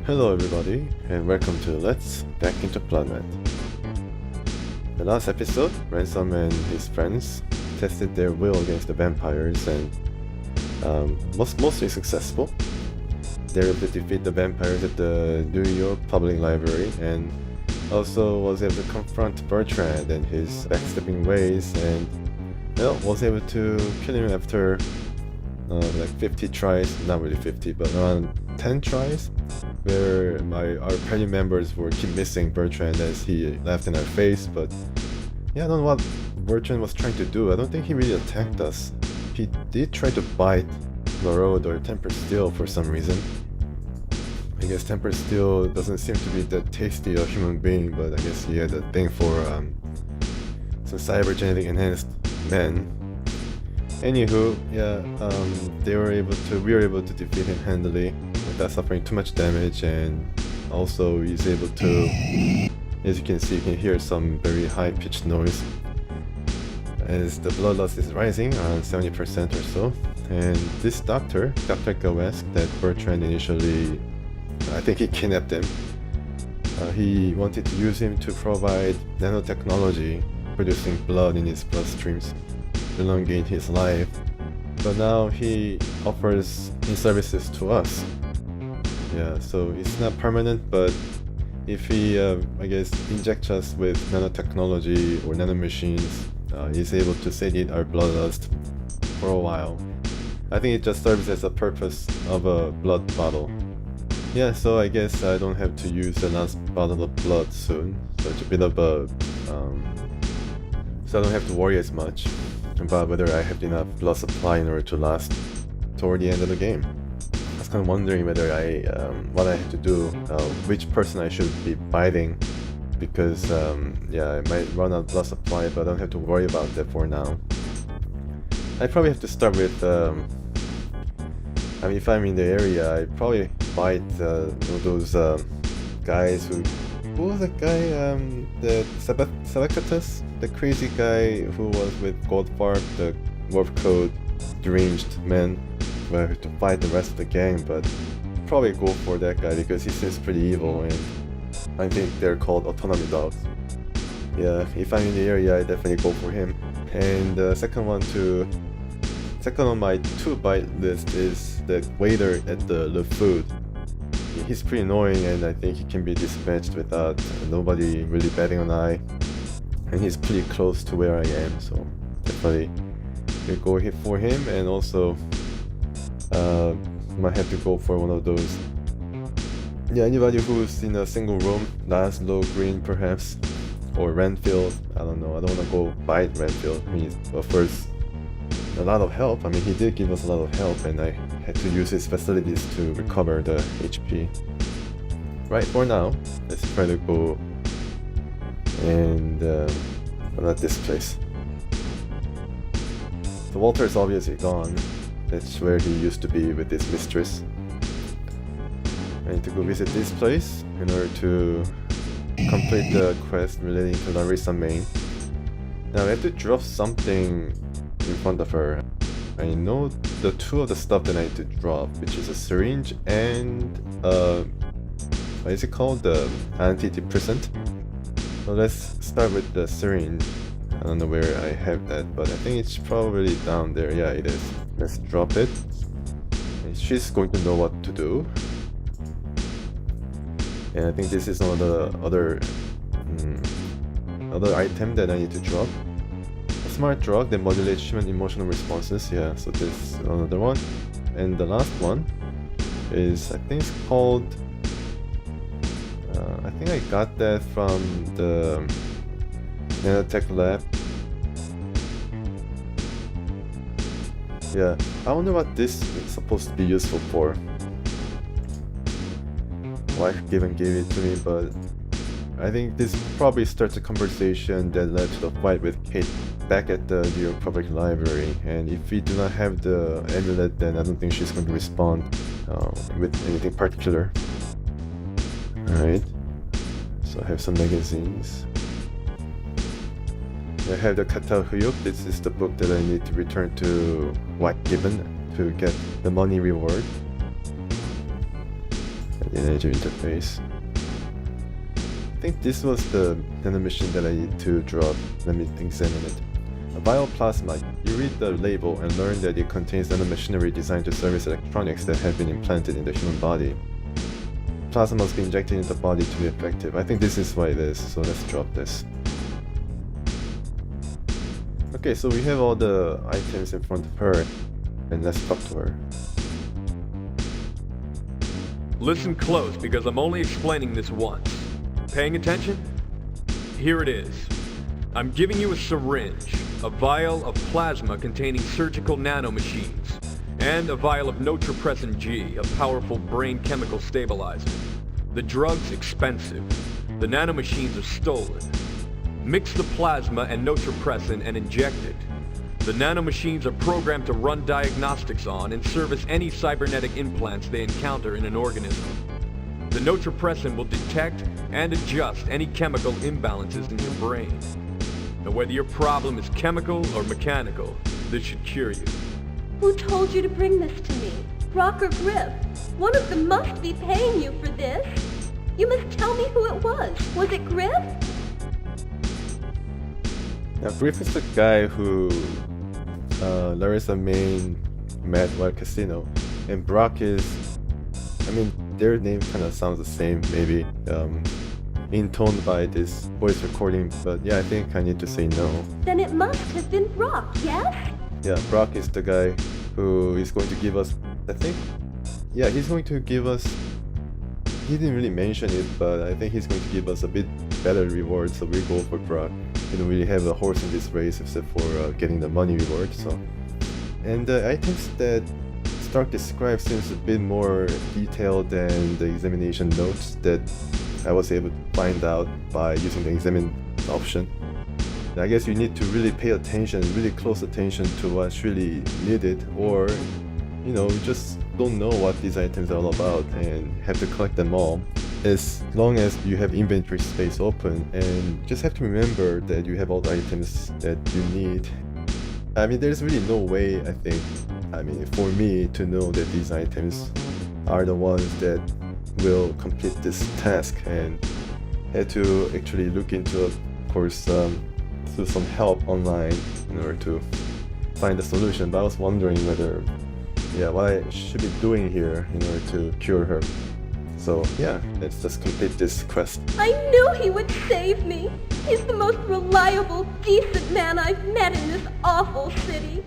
Hello everybody, and welcome to Let's Back into Bloodnet. The last episode, Ransom and his friends tested their will against the vampires and was mostly successful. They were able to defeat the vampires at the New York Public Library and also was able to confront Bertrand and his backstabbing ways and was able to kill him after like 50 tries, not really 50, but around 10 tries, where our party members were keep missing Bertrand as he left in our face. But yeah, I don't know what Bertrand was trying to do. I don't think he really attacked us. He did try to bite Maraude or Tempered Steel for some reason. I guess Tempered Steel doesn't seem to be that tasty a human being, but I guess he had a thing for some cybergenetic enhanced men. Anywho, yeah, we were able to defeat him handily without suffering too much damage, and also he's able to, as you can see, you can hear some very high-pitched noise as the bloodlust is rising around 70% or so. And this Dr. Gawesk that Bertrand initially, I think he kidnapped him. He wanted to use him to provide nanotechnology, producing blood in his bloodstreams, elongate his life, but now he offers his services to us. Yeah, so it's not permanent, but if he, I guess, injects us with nanotechnology or nanomachines, he's able to sedate our bloodlust for a while. I think it just serves as a purpose of a blood bottle. Yeah, so I guess I don't have to use the last bottle of blood soon, so it's a bit of a, so I don't have to worry as much about whether I have enough blood supply in order to last toward the end of the game. I was kind of wondering whether what I have to do, which person I should be biting, because yeah, I might run out of blood supply, but I don't have to worry about that for now. I probably have to start with, I mean, if I'm in the area, I probably bite those guys who was the guy, the Sabacatus? The crazy guy who was with Goldfarb, the warp code deranged man, where I have to fight the rest of the gang, but probably go for that guy because he seems pretty evil, and I think they're called autonomy dogs. Yeah, if I'm in the area, I definitely go for him. And the second on my to bite list is the waiter at the food. He's pretty annoying, and I think he can be dispatched without nobody really batting an eye. And he's pretty close to where I am, so definitely we'll go for him. And also might have to go for one of those, yeah, anybody who's in a single room, Laszlo Green perhaps, or Renfield. I don't know, I don't want to go bite Renfield. He offers a lot of help. I mean, he did give us a lot of help, and I had to use his facilities to recover the HP. Right, for now, let's try to go and not this place. So Walter is obviously gone. That's where he used to be with his mistress. I need to go visit this place in order to complete the quest relating to Larissa Main. Now I have to drop something in front of her. I know the two of the stuff that I need to drop, which is a syringe and what is it called? The antidepressant. So let's start with the syringe. I don't know where I have that, but I think it's probably down there. Yeah, it is. Let's drop it. And she's going to know what to do. And I think this is one of the other item that I need to drop. A smart drug that modulates human emotional responses. Yeah, so this is another one. And the last one is, I think it's called, I think I got that from the nanotech lab. Yeah, I wonder what this is supposed to be useful for. Wife gave it to me, but I think this probably starts a conversation that led to the fight with Kate back at the New York Public Library. And if we do not have the amulet, then I don't think she's going to respond with anything particular. Alright, so I have some magazines. I have the Catal Huyuk. This is the book that I need to return to White Gibbon to get the money reward. the energy interface. I think this was the nanomachine that I need to drop. Let me examine it. A bioplasma. You read the label and learn that it contains nanomachinery designed to service electronics that have been implanted in the human body. Plasma must be injected into the body to be effective. I think this is what it is, so let's drop this. Okay, so we have all the items in front of her, and let's talk to her. Listen close, because I'm only explaining this once. Paying attention? Here it is. I'm giving you a syringe, a vial of plasma containing surgical nanomachines, and a vial of notropressin G, a powerful brain chemical stabilizer. The drug's expensive. The nanomachines are stolen. Mix the plasma and notropressin and inject it. The nanomachines are programmed to run diagnostics on and service any cybernetic implants they encounter in an organism. The notropressin will detect and adjust any chemical imbalances in your brain. Now, whether your problem is chemical or mechanical, this should cure you. Who told you to bring this to me? Brock or Griff? One of them must be paying you for this. You must tell me who it was. Was it Griff? Now, Griff is the guy who Larissa Main met while casino, and Brock is, I mean, their name kind of sounds the same, maybe intoned by this voice recording, but yeah, I think I need to say no. Then it must have been Brock, yes? Yeah, Brock is the guy who is going to give us, I think, yeah, he's going to give us, he didn't really mention it, but I think he's going to give us a bit better reward, so we go for Brock. We don't really have a horse in this race except for getting the money reward, so. And the items that Stark described seems a bit more detailed than the examination notes that I was able to find out by using the examine option. And I guess you need to really pay attention, really close attention to what's really needed, or you know, you just don't know what these items are all about and have to collect them all. As long as you have inventory space open, and just have to remember that you have all the items that you need. I mean, there's really no way, I think, for me to know that these items are the ones that will complete this task, and had to actually look into, of course, through some help online in order to find a solution. But I was wondering whether, yeah, what I should be doing here in order to cure her. So yeah, let's just complete this quest. I knew he would save me. He's the most reliable, decent man I've met in this awful city.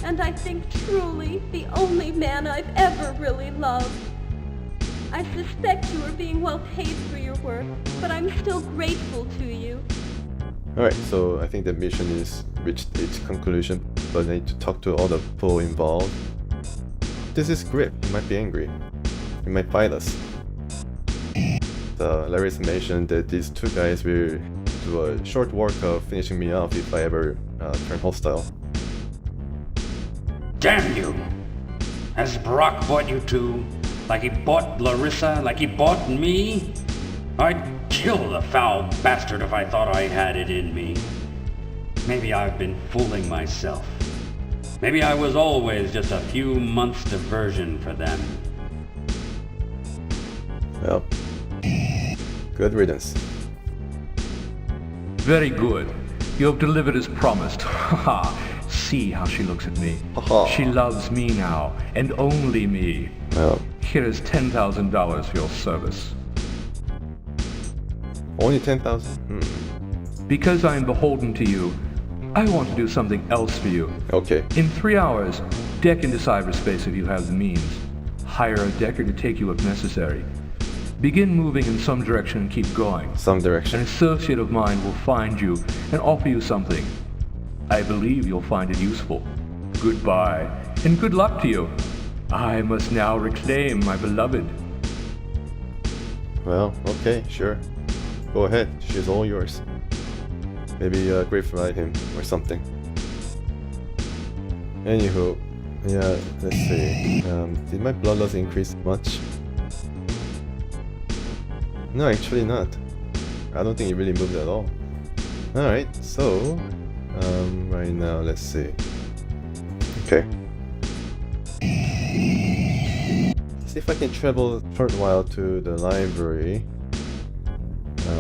And I think truly the only man I've ever really loved. I suspect you are being well paid for your work, but I'm still grateful to you. Alright, so I think the mission is reached its conclusion, but I need to talk to all the people involved. This is Grip. He might be angry. He might fight us. Larry's mentioned that these two guys will do a short work of finishing me off if I ever turn hostile. Damn you! Has Brock bought you too? Like he bought Larissa? Like he bought me? I'd kill the foul bastard if I thought I had it in me. Maybe I've been fooling myself. Maybe I was always just a few months' diversion for them. Well, good riddance. Very good. You have delivered as promised. Haha. See how she looks at me. Haha. She loves me now, and only me. Well, Here is $10,000 for your service. only 10,000? Because I am beholden to you, I want to do something else for you. Okay. In 3 hours, deck into cyberspace if you have the means. Hire a decker to take you if necessary. Begin moving in some direction and keep going. Some An direction. associate of mine will find you and offer you something. I believe you'll find it useful. Goodbye, and good luck to you. I must now reclaim my beloved. Well, okay, sure. Go ahead, she's all yours. Maybe grave ride him or something. Anywho, yeah, let's see. Did my blood loss increase much? No, actually not. I don't think it really moved at all. Alright, so right now, let's see. Okay. See if I can travel a short while to the library.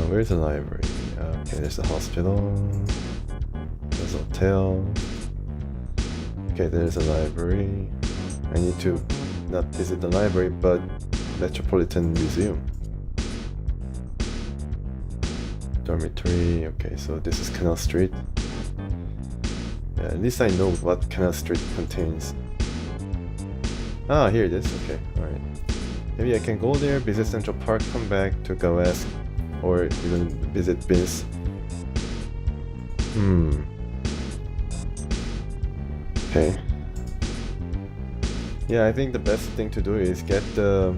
Where's the library? Okay, there's a hospital. There's a hotel. Okay, there's a library. I need to not visit the library, but Metropolitan Museum. Dormitory. Okay, so this is Canal Street. Yeah, at least I know what Canal Street contains. Ah, here it is. Okay, alright. Maybe I can go there, visit Central Park, come back to Gawask, or even visit Biz. Okay. Yeah, I think the best thing to do is get the...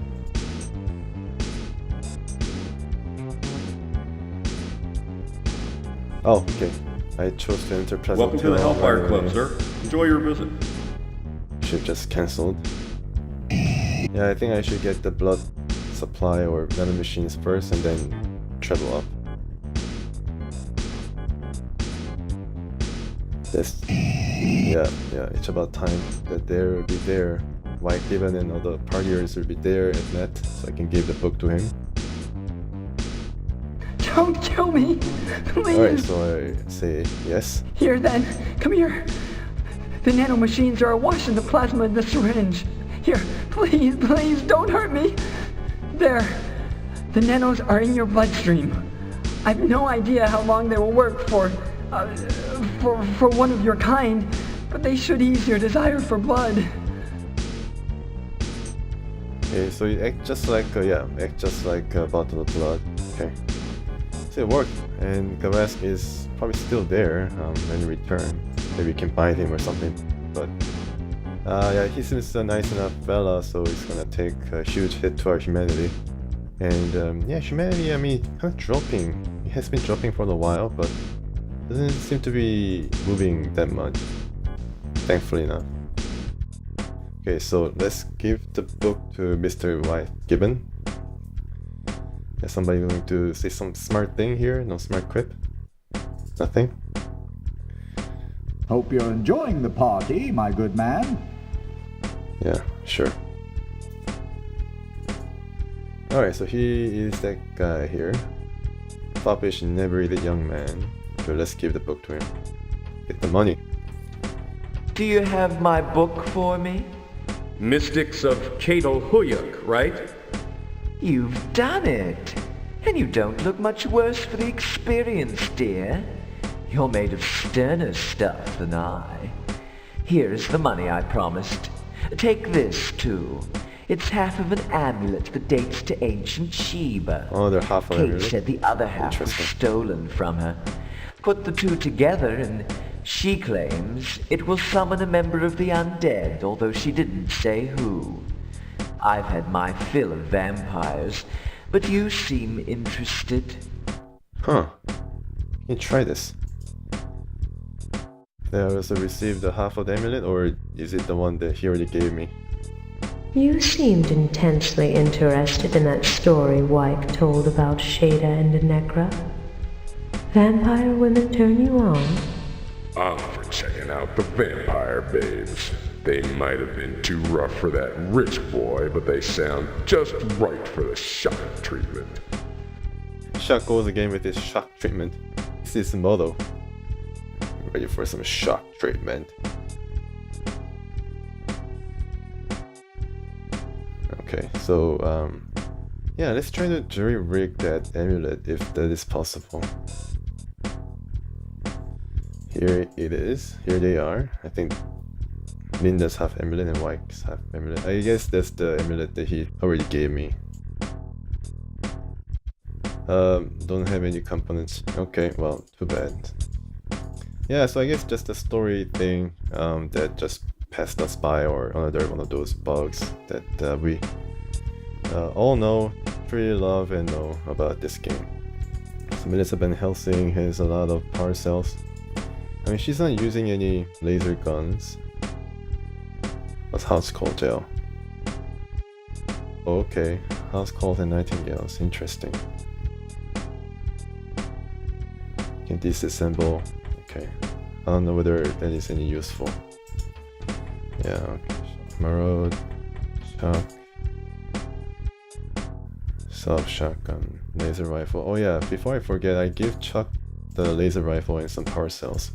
Oh, okay. I chose to enter Plaza Welcome to the Hotel Hellfire Club, right away. sir. Enjoy your visit. Should just cancelled. Yeah, I think I should get the blood supply or nanomachines first and then travel up. This, yeah, it's about time that they will be there. White Given and other partiers will be there at net, so I can give the book to him. Don't kill me, please. Alright, so I say yes. Here then, come here. The nanomachines are awash in the plasma in the syringe. Here, please, don't hurt me. There, the nanos are in your bloodstream. I've no idea how long they will work for one of your kind, but they should ease your desire for blood. Okay, so you act just like, act just like a bottle of blood. Okay. So it worked, and Gawask is probably still there when you return. Maybe you can find him or something, but yeah, he seems a nice enough fella, so it's gonna take a huge hit to our humanity. And yeah, humanity, I mean, kind of dropping. It has been dropping for a while, but doesn't seem to be moving that much, thankfully enough. Okay, so let's give the book to Mr. White Gibbon. Is somebody going to say some smart thing here? No smart quip? Nothing? Hope you're enjoying the party, my good man. Yeah, sure. Alright, so he is that guy here. Foppish, inebriated young man. So let's give the book to him. Get the money. Do you have my book for me? Mystics of Catal Huyuk, right? You've done it. And you don't look much worse for the experience, dear. You're made of sterner stuff than I. Here is the money I promised. Take this, too. It's half of an amulet that dates to ancient Sheba. Oh, they're half of Kate it. said the other half was stolen from her. Put the two together and she claims it will summon a member of the undead, although she didn't say who. I've had my fill of vampires, but you seem interested. Huh. You can try this. Did I also receive the half of the amulet, or is it the one that he already gave me? You seemed intensely interested in that story Wyke told about Shada and Necra. Vampire women turn you on? I'm for checking out the vampire babes. They might have been too rough for that rich boy, but they sound just right for the shock treatment. Shock goes again with his shock treatment. This is the motto. Ready for some shock treatment. Okay, so yeah, let's try to jury-rig that amulet if that is possible. Here it is. Here they are. I think Linda's half amulet and Wyke's half amulet. I guess that's the amulet that he already gave me. Don't have any components. Okay, well, too bad. Yeah, so I guess just a story thing that just passed us by, or another one of those bugs that we all know, truly love and know about this game. So Melissa Van Helsing has a lot of power cells. I mean, she's not using any laser guns. What's house call gel? Okay, house calls and nightingales. Interesting. Can disassemble. Okay, I don't know whether that is any useful. Yeah, okay. Marrow, Chuck. Sub shotgun, laser rifle. Oh yeah, before I forget, I give Chuck the laser rifle and some power cells.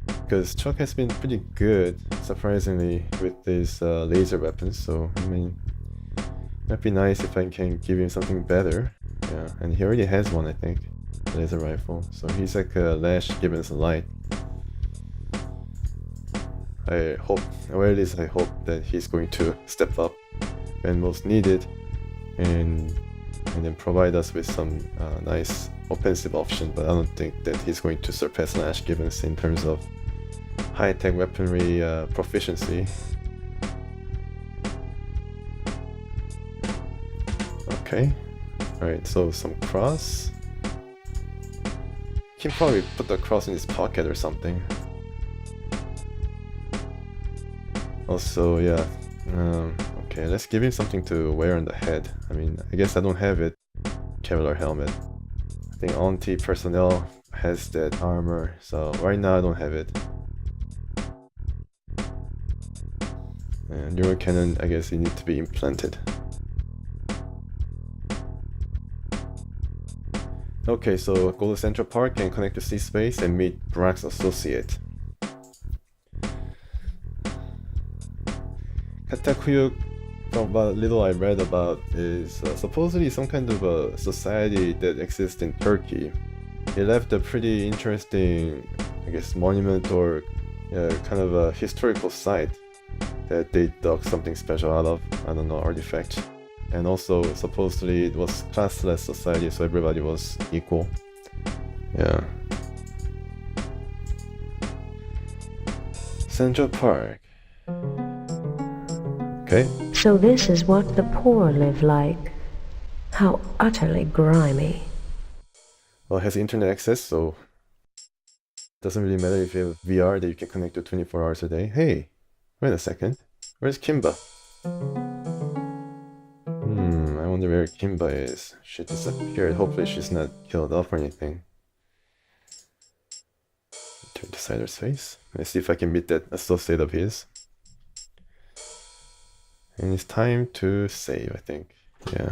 Because Chuck has been pretty good, surprisingly, with these laser weapons, so I mean, it'd be nice if I can give him something better. Yeah, and he already has one, I think, laser rifle. So he's like a Lash Gibbons light. I hope, or at least I hope that he's going to step up when most needed, and then provide us with some nice offensive option. But I don't think that he's going to surpass Lash Gibbons in terms of high-tech weaponry proficiency. Okay, alright, so some cross. He can probably put the cross in his pocket or something. Also, yeah, okay, let's give him something to wear on the head. I mean, I guess I don't have it. Kevlar helmet. I think Auntie personnel has that armor, so right now I don't have it. And neural cannon, I guess it needs to be implanted. Okay, so go to Central Park and connect to C-Space and meet Brock's associate. Catal Huyuk, from what little I read about, is supposedly some kind of a society that exists in Turkey. He left a pretty interesting, I guess, monument or kind of a historical site that they dug something special out of, I don't know, artifact. And also, supposedly it was classless society, so everybody was equal. Yeah. Central Park. Okay. So this is what the poor live like. How utterly grimy. Well, it has internet access, so doesn't really matter if you have VR that you can connect to 24 hours a day. Hey, wait a second. Where's Kimba? I wonder where Kimba is. She disappeared. Hopefully she's not killed off or anything. Turn to Sider's face. Let's see if I can meet that associate of his. And it's time to save, I think. Yeah.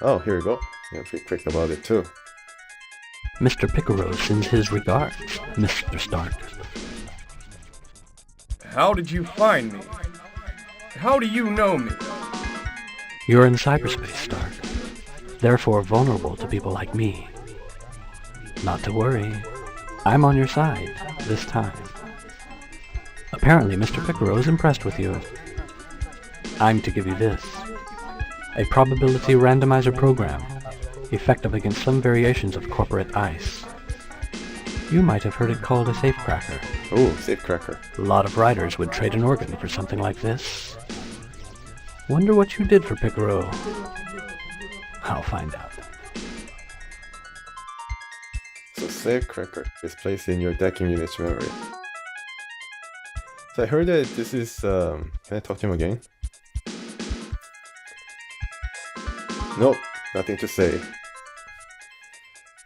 Oh, here we go. Yeah, pretty quick about it too. Mr. Picaro sends his regards, Mr. Stark. How did you find me? How do you know me? You're in cyberspace, Stark. Therefore vulnerable to people like me. Not to worry. I'm on your side, this time. Apparently, Mr. Picaro is impressed with you. I'm to give you this. A probability randomizer program, effective against some variations of corporate ICE. You might have heard it called a safecracker. Oh, safecracker. A lot of writers would trade an organ for something like this. Wonder what you did for Picaro. I'll find out. So safecracker is placed in your decking unit's memory. So I heard that this is, can I talk to him again? Nope, nothing to say.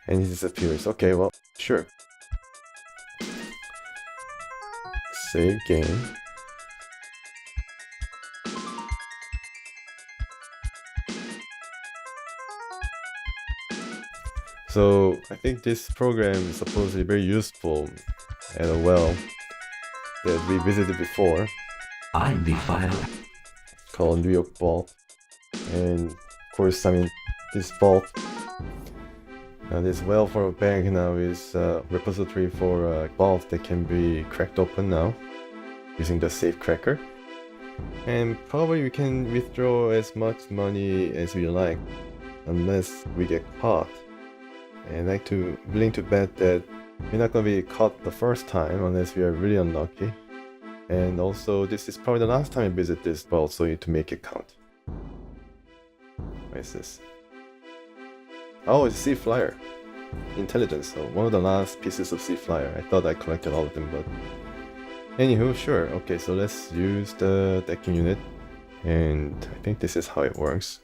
And he disappears. Okay, well, sure. Save game. So I think this program is supposedly very useful at a well that we visited before. I'm the file. Called New York Vault. And of course, I mean, this vault, this well for a bank now is a repository for a vault that can be cracked open now using the safecracker. And probably we can withdraw as much money as we like unless we get caught. And willing to bet that we're not gonna be caught the first time unless we are really unlucky. And also, this is probably the last time I visit this vault, so you need to make it count. What is this? Oh, it's Sea Flyer. Intelligence, so one of the last pieces of Sea Flyer. I thought I collected all of them, but... Anywho, sure. Okay, so let's use the decking unit. And I think this is how it works.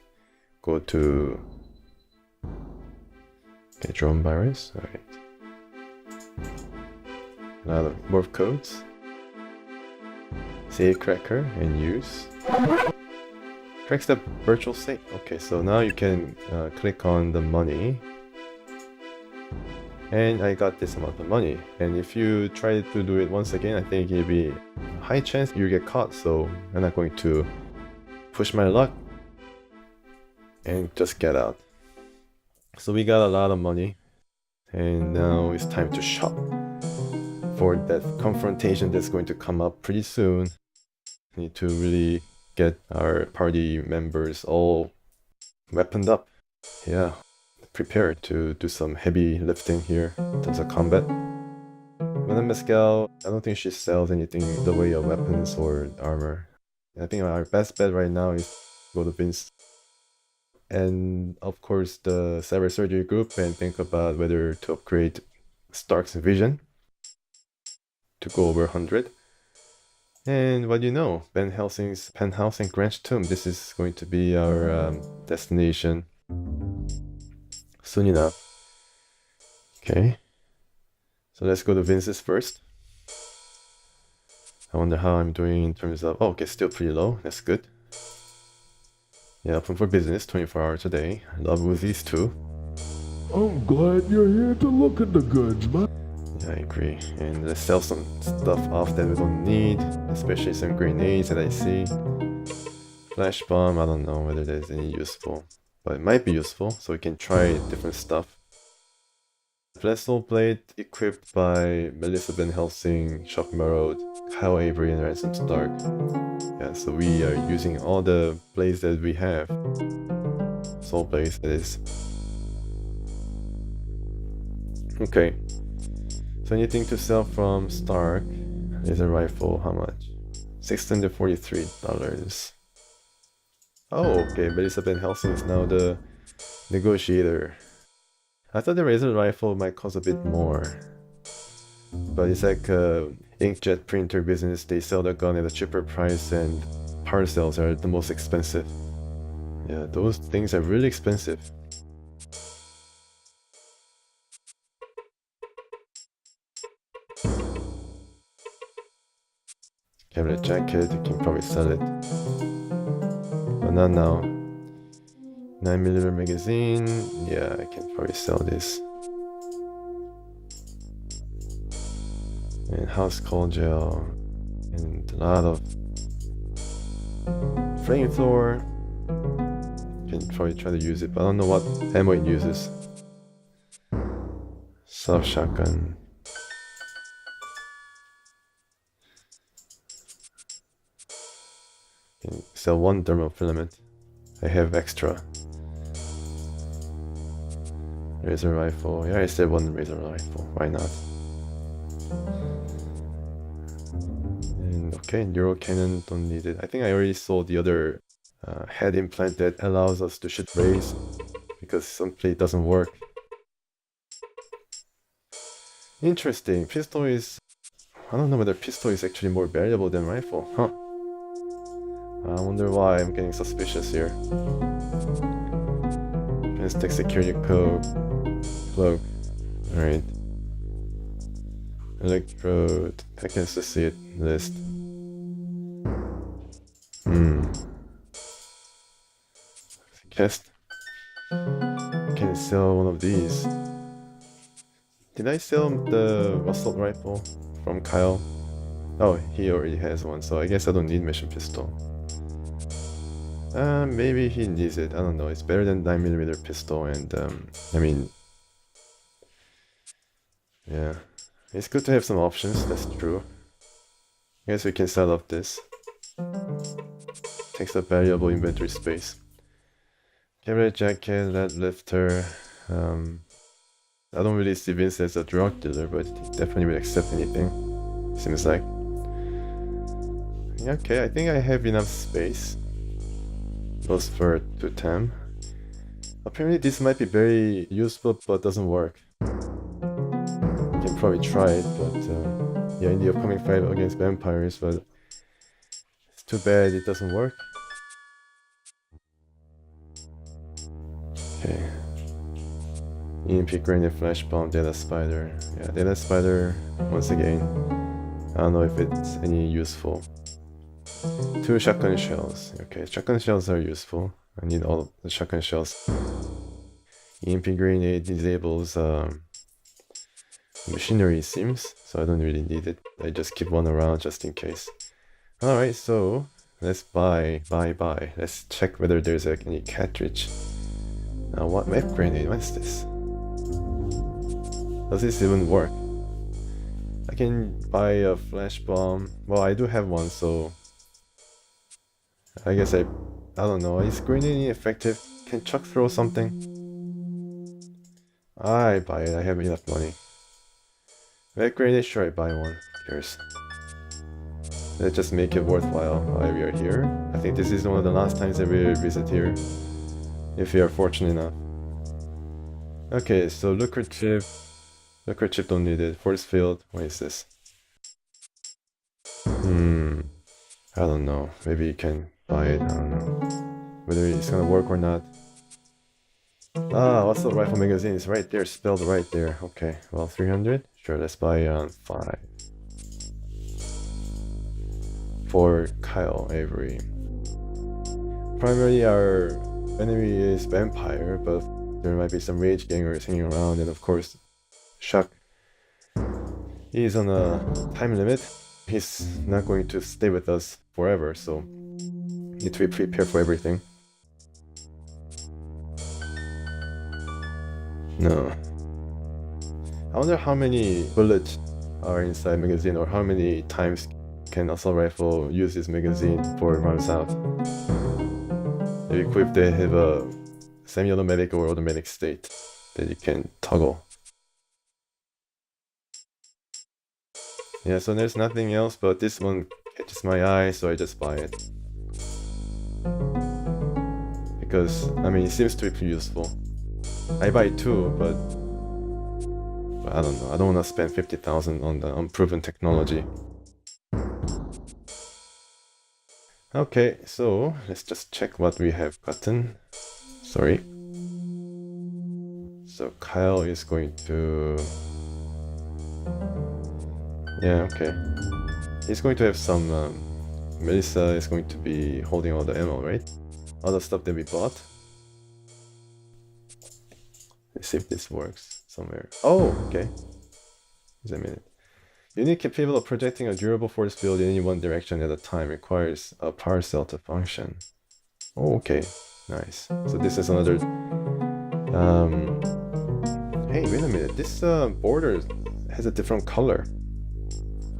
Go to... Okay, drone virus. Alright. A lot of morph codes. Save cracker and use. Cracks the virtual save. Okay, so now you can click on the money. And I got this amount of money. And if you try to do it once again, I think it'll be a high chance you get caught. So I'm not going to push my luck and just get out. So we got a lot of money. And now it's time to shop for that confrontation that's going to come up pretty soon. Need to really get our party members all weaponed up. Yeah, prepared to do some heavy lifting here in terms of combat. Madame Mescal, I don't think she sells anything in the way of weapons or armor. I think our best bet right now is go to Vince and of course the cyber surgery group and think about whether to upgrade Stark's vision to go over 100. And what do you know, Ben Helsing's penthouse and Greenwich Tomb. This is going to be our destination soon enough. Okay, so let's go to Vince's first. I wonder how I'm doing in terms of... oh, okay, still pretty low. That's good. Yeah, open for business 24 hours a day. I love Uzis too. I'm glad you're here to look at the goods, man. Yeah, I agree. And let's sell some stuff off that we don't need, especially some grenades that I see. Flash bomb, I don't know whether there's any useful, but it might be useful, so we can try different stuff. Vessel blade equipped by Melissa Ben Helsing, Shock Marrow, Kyle Avery, and Ransom Stark. Yeah, so we are using all the blades that we have. Soul blades, that is. Okay. So anything to sell from Stark. Laser rifle, how much? $643. Oh, okay. Melissa Ben Helsing is now the negotiator. I thought the laser rifle might cost a bit more. But it's like inkjet printer business. They sell the gun at a cheaper price and parcels are the most expensive. Yeah, those things are really expensive. Cabinet jacket, you can probably sell it. But not now. 9mm magazine, yeah, I can probably sell this. And house coal gel. And a lot of flamethrower. Can probably try to use it, but I don't know what ammo it uses. Soft shotgun. Can sell one thermal filament. I have extra. Razor rifle. Yeah, I said one razor rifle. Why not? And okay, neural cannon, don't need it. I think I already sold the other head implant that allows us to shoot rays because simply it doesn't work. Interesting. Pistol is... I don't know whether pistol is actually more valuable than rifle. Huh. I wonder why I'm getting suspicious here. Tech security cloak. Alright. Electrode. I can associate list. Chest. Can sell one of these. Did I sell the assault rifle from Kyle? Oh, he already has one, so I guess I don't need mission pistol. Maybe he needs it, I don't know. It's better than 9mm pistol and I mean... yeah. It's good to have some options, that's true. I guess we can sell off this. Takes up valuable inventory space. Cabinet jacket, lead lifter. I don't really see Vince as a drug dealer, but he definitely will accept anything. Seems like. Okay, I think I have enough space. Goes for 210. Apparently this might be very useful, but doesn't work. You can probably try it, but yeah, in the upcoming fight against vampires, but it's too bad it doesn't work. Okay. EMP grenade, flash bomb, data spider. Yeah, data spider, once again. I don't know if it's any useful. 2 shotgun shells. Okay, shotgun shells are useful. I need all of the shotgun shells. EMP grenade disables machinery, it seems, so I don't really need it. I just keep one around just in case. Alright, so let's buy. Let's check whether there's any cartridge. Now, what web grenade? What's this? Does this even work? I can buy a flash bomb. Well, I do have one, so I guess I don't know. Is grenade effective? Can Chuck throw something? I buy it. I have enough money. Red grenade, sure, I buy one. Who cares? Let's just make it worthwhile while we are here. I think this is one of the last times that we visit here, if we are fortunate enough. Okay, so looker chip don't need it. Force field, what is this? I don't know. Maybe you can buy it. I don't know whether it's gonna work or not. Ah, what's the rifle magazine? It's right there, spelled right there. Okay, well, 300. Sure, let's buy 5 for Kyle Avery. Primarily our enemy is vampire, but there might be some rage gangers hanging around, and of course Chuck. He is on a time limit. He's not going to stay with us forever, so need to be prepared for everything. No. I wonder how many bullets are inside magazine, or how many times can assault rifle use this magazine before it runs out. Maybe if they have a semi-automatic or automatic state that you can toggle. Yeah, so there's nothing else, but this one catches my eye, so I just buy it. Because, I mean, it seems to be pretty useful. I buy 2, but I don't know. I don't want to spend 50,000 on the unproven technology. Okay, so let's just check what we have gotten. Sorry. So Kyle is going to... Yeah, okay. He's going to have some... Melissa is going to be holding all the ammo, right? All the stuff that we bought. Let's see if this works somewhere. Oh, okay. Just a minute. Unit capable of projecting a durable force field in any one direction at a time requires a power cell to function. Oh, okay. Nice. So this is another... Hey, wait a minute. This border has a different color.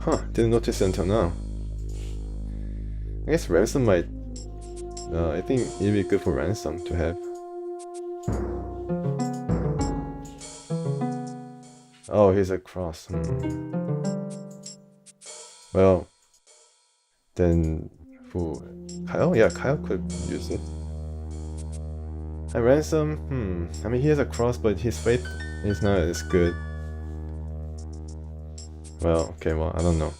Huh, didn't notice it until now. I guess Ransom might... I think it'd be good for Ransom to have. Oh, he's a cross. Well, then who? Kyle? Yeah, Kyle could use it. And Ransom, I mean, he has a cross, but his faith is not as good. Well, okay, well, I don't know.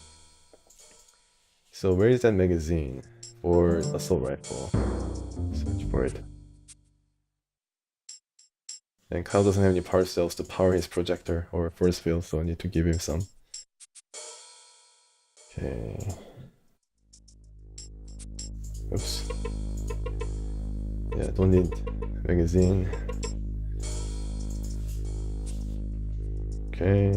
So where is that magazine for assault rifle? Search for it. And Kyle doesn't have any power cells to power his projector or force field, so I need to give him some. Okay. Oops. Yeah, don't need magazine. Okay.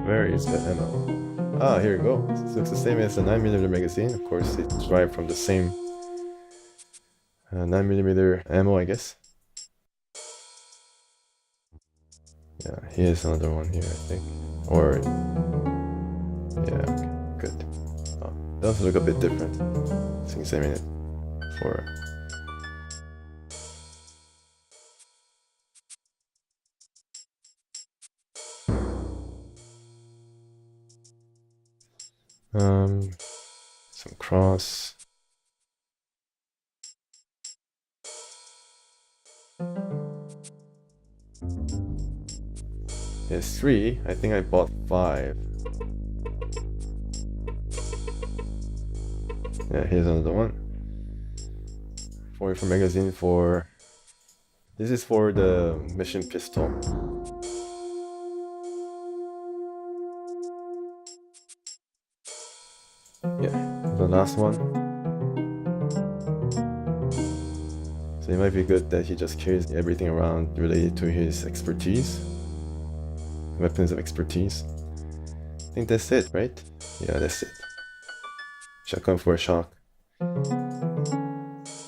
Where is the ammo? Ah, here we go. This looks the same as the 9mm magazine. Of course, it's derived from the same 9mm ammo, I guess. Yeah, here's another one here, I think. Or... yeah, okay, good. Oh, those look a bit different. Let's examine it for... some cross. There's 3. I think I bought 5. Yeah, here's another one. 44 magazine for This is for the mission pistol. Yeah, the last one. So it might be good that he just carries everything around related to his expertise. Weapons of expertise. I think that's it, right? Yeah, that's it. Shotgun for a shock.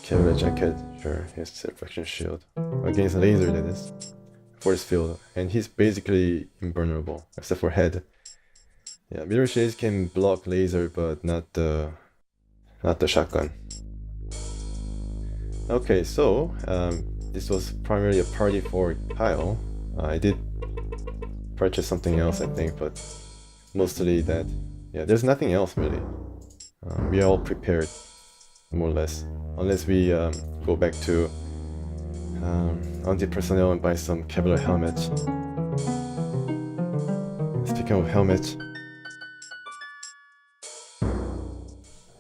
Kevlar jacket, sure, he has self-reflection shield. Against laser, that is. Force field, and he's basically invulnerable, except for head. Yeah, mirror shades can block laser, but not the shotgun. Okay, so this was primarily a party for Kyle. I did purchase something else, I think, but mostly that. Yeah, there's nothing else really. We are all prepared, more or less, unless we go back to anti-personnel and buy some Kevlar helmets. Speaking of helmets.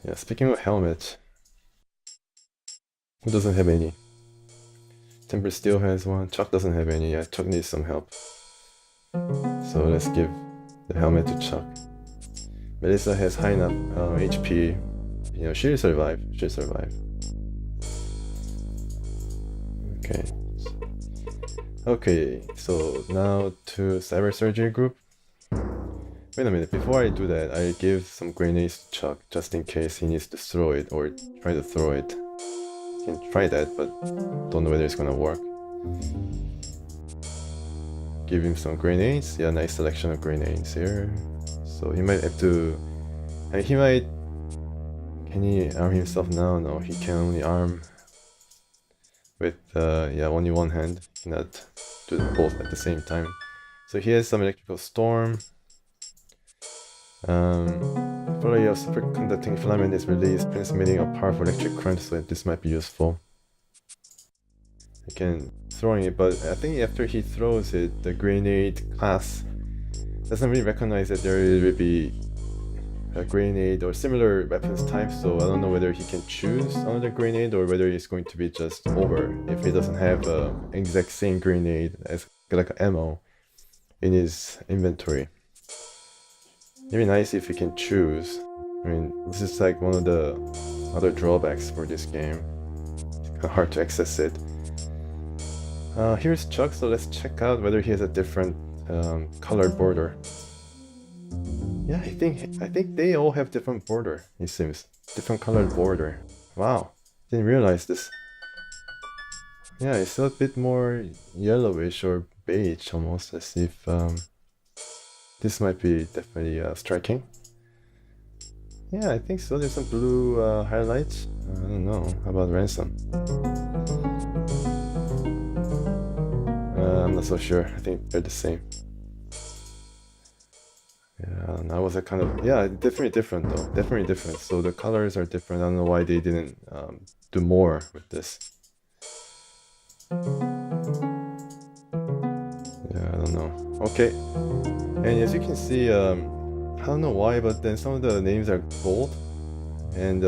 Yeah, speaking of helmets. Who doesn't have any? Timber still has one. Chuck doesn't have any. Yeah, Chuck needs some help. So let's give the helmet to Chuck. Melissa has high enough HP. You know, she'll survive. She'll survive. Okay. Okay, so now to cyber surgery group. Wait a minute, before I do that, I give some grenades to Chuck just in case he needs to throw it or try to throw it. Can try that, but don't know whether it's gonna work. Give him some grenades. Yeah, nice selection of grenades here. So he might have to. And he might. Can he arm himself now? No, he can only arm with yeah, only one hand. He cannot do both at the same time. So he has some electrical storm. Flurry of superconducting filament is released, transmitting a powerful electric current, so this might be useful. I can throwing it, but I think after he throws it, the grenade class doesn't really recognize that there will be a grenade or similar weapons type, so I don't know whether he can choose another grenade or whether it's going to be just over if he doesn't have the exact same grenade as like ammo in his inventory. It'd be nice if you can choose. I mean, this is like one of the other drawbacks for this game. It's kind of hard to access it. Here's Chuck, so let's check out whether he has a different colored border. Yeah, I think they all have different border, it seems. Different colored border. Wow, didn't realize this. Yeah, it's a bit more yellowish or beige almost, as if this might be definitely striking. Yeah, I think so. There's some blue highlights. I don't know. How about Ransom? I'm not so sure. I think they're the same. Yeah, that was a kind of... Yeah, definitely different though. Definitely different. So the colors are different. I don't know why they didn't do more with this. Yeah, I don't know. Okay. And as you can see, I don't know why, but then some of the names are gold. And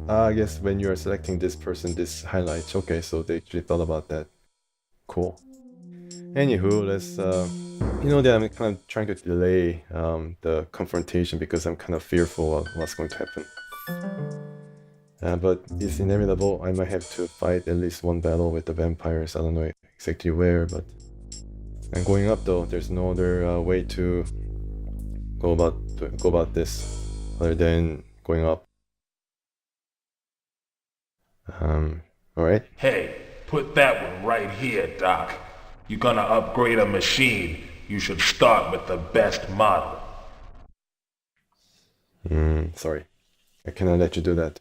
I guess when you are selecting this person, this highlights. Okay, so they actually thought about that. Cool. Anywho, let's, you know that I'm kind of trying to delay the confrontation because I'm kind of fearful of what's going to happen. But it's inevitable. I might have to fight at least one battle with the vampires. I don't know exactly where, but I'm going up though. There's no other way to go about this other than going up. Alright. Hey, put that one right here, Doc. You're gonna upgrade a machine. You should start with the best model. Sorry. I cannot let you do that.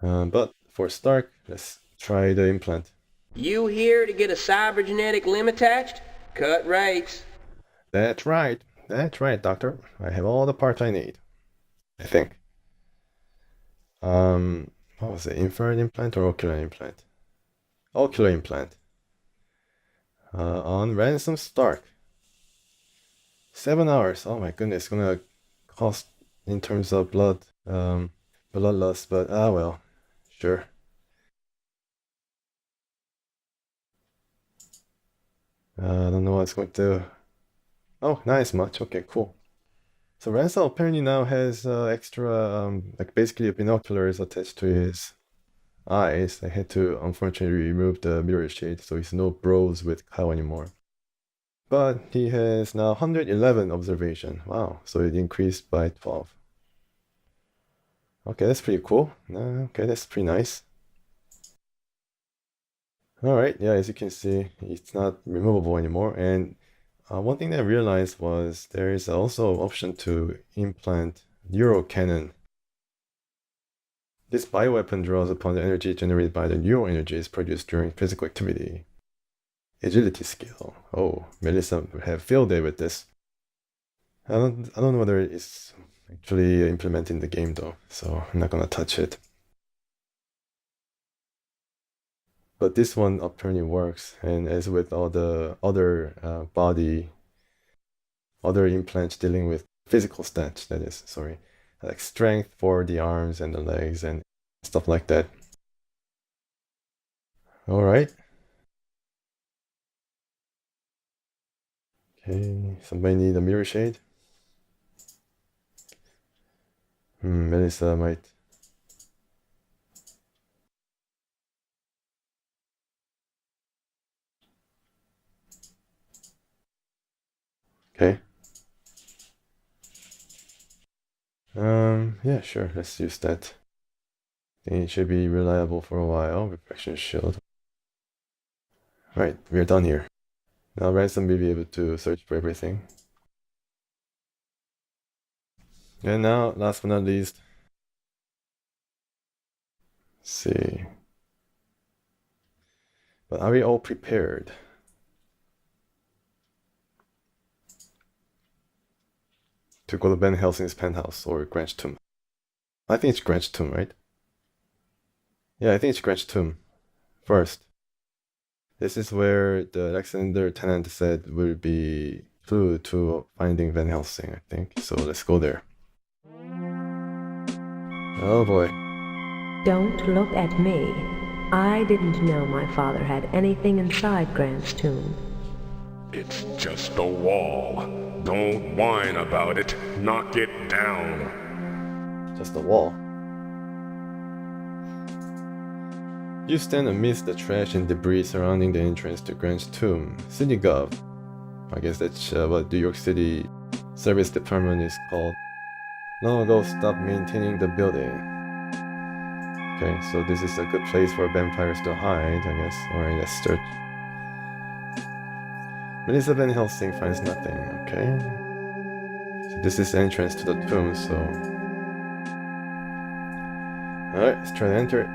But for Stark, let's try the implant. You here to get a cybergenetic limb attached? Cut rates. That's right. That's right, Doctor. I have all the parts I need. I think. What was it? Infrared implant or ocular implant? Ocular implant. On Ransom Stark. 7 hours. Oh my goodness, it's gonna cost in terms of blood loss, but well, sure. I don't know what it's going to... Oh, nice much. Okay, cool. So Ransom apparently now has extra, like basically binoculars attached to his eyes. I had to unfortunately remove the mirror shade, so he's no bros with Kyle anymore. But he has now 111 observation. Wow, so it increased by 12. Okay, that's pretty cool. Okay, that's pretty nice. Alright, yeah, as you can see, it's not removable anymore. And one thing that I realized was there is also an option to implant neural cannon. This bioweapon draws upon the energy generated by the neural energies produced during physical activity. Agility skill. Oh, Melissa would have field day with this. I don't know whether it's actually implemented in the game though, so I'm not gonna touch it. But this one apparently works, and as with all the other other implants dealing with physical stats, that is, sorry, like strength for the arms and the legs and stuff like that. All right. Okay, somebody need a mirror shade? Melissa might. Okay. Yeah, sure, let's use that. I think it should be reliable for a while. Reflection shield. Right, we're done here. Now Ransom will be able to search for everything. And now, last but not least, let's see. But are we all prepared? To go to Ben Helsing's penthouse or Grant's tomb? I think it's Grant's tomb, right? Yeah, I think it's Grant's tomb. First. This is where the Alexander tenant said will be clue to finding Van Helsing, I think. So let's go there. Oh boy. Don't look at me. I didn't know my father had anything inside Grant's tomb. It's just a wall. Don't whine about it. Knock it down. Just a wall. You stand amidst the trash and debris surrounding the entrance to Grant's tomb. City Gov. I guess that's what New York City Service Department is called. Long ago stopped maintaining the building. Okay, so this is a good place for vampires to hide, I guess. Alright, let's search. Melissa Van Helsing finds nothing, okay. So this is the entrance to the tomb, so... Alright, let's try to enter it.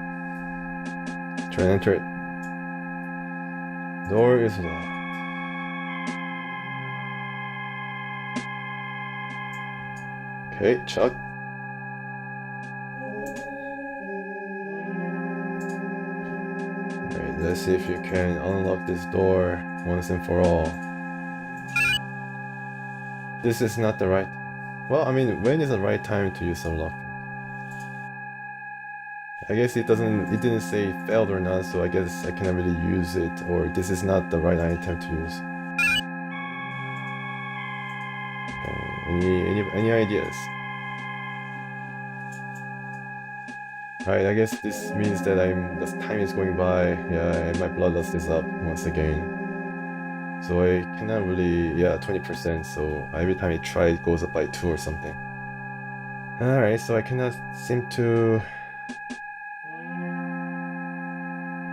Try and enter it. Door is locked. Okay, Chuck. Alright, let's see if you can unlock this door once and for all. This is not the right... Well, I mean, when is the right time to use unlock? I guess it didn't say it failed or not, so I guess I cannot really use it, or this is not the right item to use. Any ideas? Alright, I guess this means that the time is going by, yeah, and my bloodlust is up once again. So I cannot really, yeah, 20%, so every time I try it goes up by 2 or something. Alright, so I cannot seem to...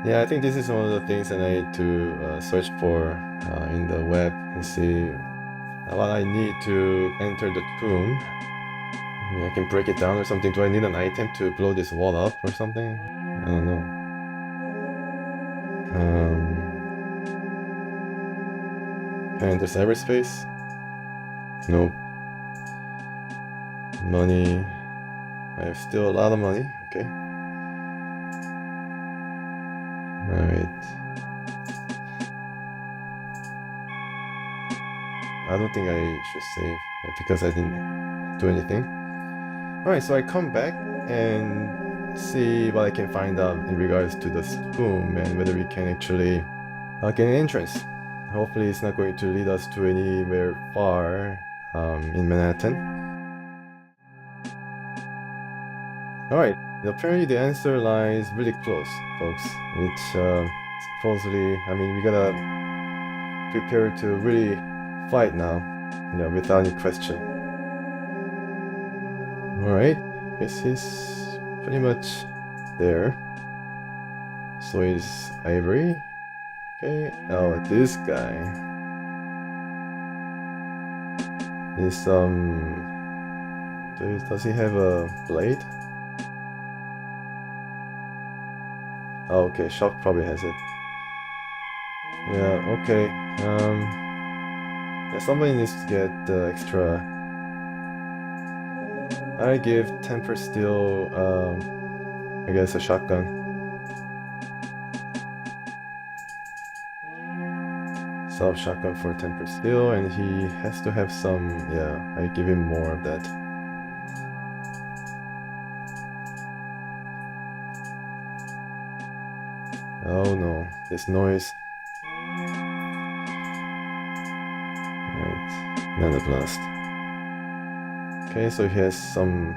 Yeah, I think this is one of the things that I need to search for in the web and see what I need to enter the tomb. Maybe I can break it down or something. Do I need an item to blow this wall up or something? I don't know. Can I enter cyberspace? Nope. Money. I have still a lot of money. Okay. Alright. I don't think I should save because I didn't do anything. Alright, so I come back and see what I can find out in regards to the tomb and whether we can actually get an entrance. hopefully it's not going to lead us to anywhere far in Manhattan. Alright, apparently the answer lies really close, folks. It's supposedly, I mean, we gotta prepare to really fight now, you know, without any question. Alright, guess he's pretty much there. So is Ivory. Okay, oh, this guy is does he have a blade? Oh, okay, Shock probably has it. Yeah, okay. Yeah, somebody needs to get the extra. I give Temper Steel, I guess a shotgun. Shotgun for Temper Steel, and he has to have some. Yeah, I give him more of that. Oh no, this noise. Right, Nanoblast. Okay, so he has some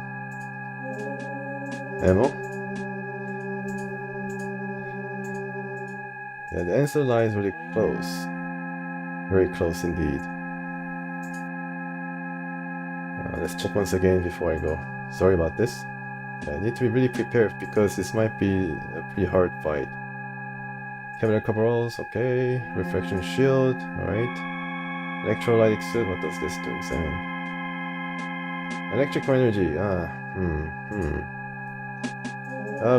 ammo. Yeah, the answer lies really close. Very close indeed. Let's check once again before I go. Sorry about this. I need to be really prepared because this might be a pretty hard fight. Camera coveralls, okay. Refraction shield, alright. Electrolytic suit, what does this do? Examine. Electrical energy,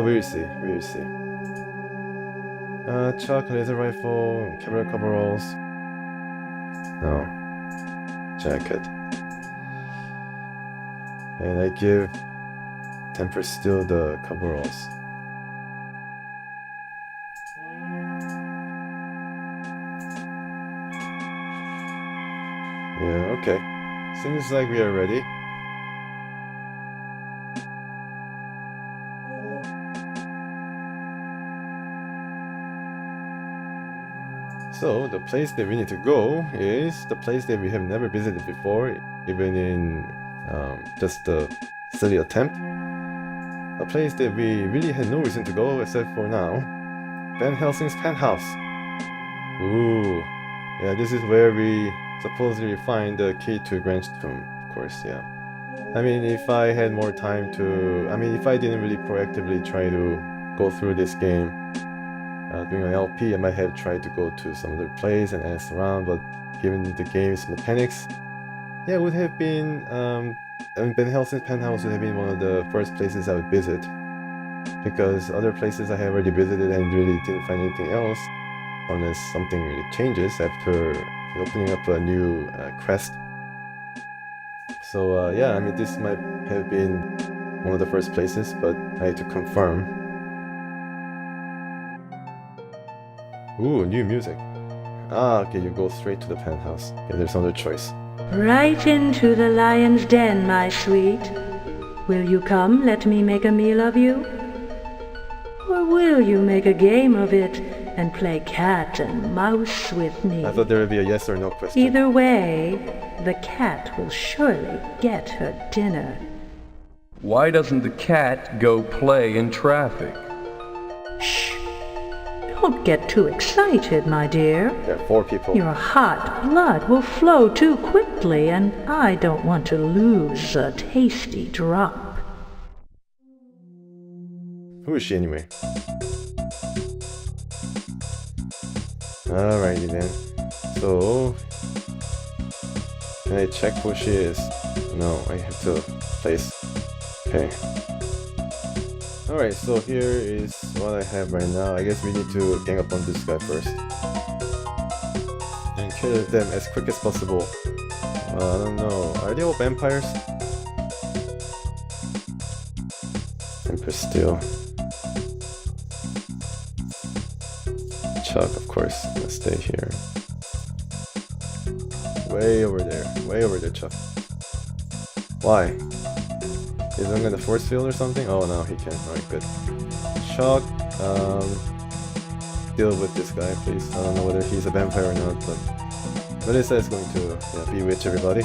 we will see, we will see. Chuck, laser rifle, camera coveralls. No. Jacket. And I give Temper Steel the coveralls. Yeah, okay. Seems like we are ready. So, the place that we need to go is the place that we have never visited before, even in just a silly attempt. A place that we really had no reason to go except for now. Van Helsing's penthouse. Ooh. Yeah, this is where we supposedly find the key to Grant's tomb, of course, yeah. I mean, if I had more time to... I mean, if I didn't really proactively try to go through this game, doing an LP, I might have tried to go to some other place and ask around, but given the game's mechanics, yeah, it would have been, Ben Helsing's penthouse would have been one of the first places I would visit, because other places I have already visited and really didn't find anything else, unless something really changes after opening up a new quest. So yeah, I mean, this might have been one of the first places, but I had to confirm. Ooh, new music. Ah, okay, you go straight to the penthouse. Okay, there's no other choice. Right into the lion's den, my sweet. Will you come let me make a meal of you? Or will you make a game of it and play cat and mouse with me? I thought there would be a yes or no question. Either way, the cat will surely get her dinner. Why doesn't the cat go play in traffic? Shh! Don't get too excited, my dear. There are 4 people. Your hot blood will flow too quickly, and I don't want to lose a tasty drop. Who is she anyway? Alrighty then. So, can I check who she is? No, I have to place. Okay. Alright, so here is what I have right now. I guess we need to gang up on this guy first. And kill them as quick as possible. I don't know. Are they all vampires? Temper Steel. Chuck, of course. Let's stay here. Way over there. Way over there, Chuck. Why? Is he gonna force field or something? Oh no, he can. Alright, good. Chuck, deal with this guy, please. I don't know whether he's a vampire or not, but Melissa is going to bewitch everybody.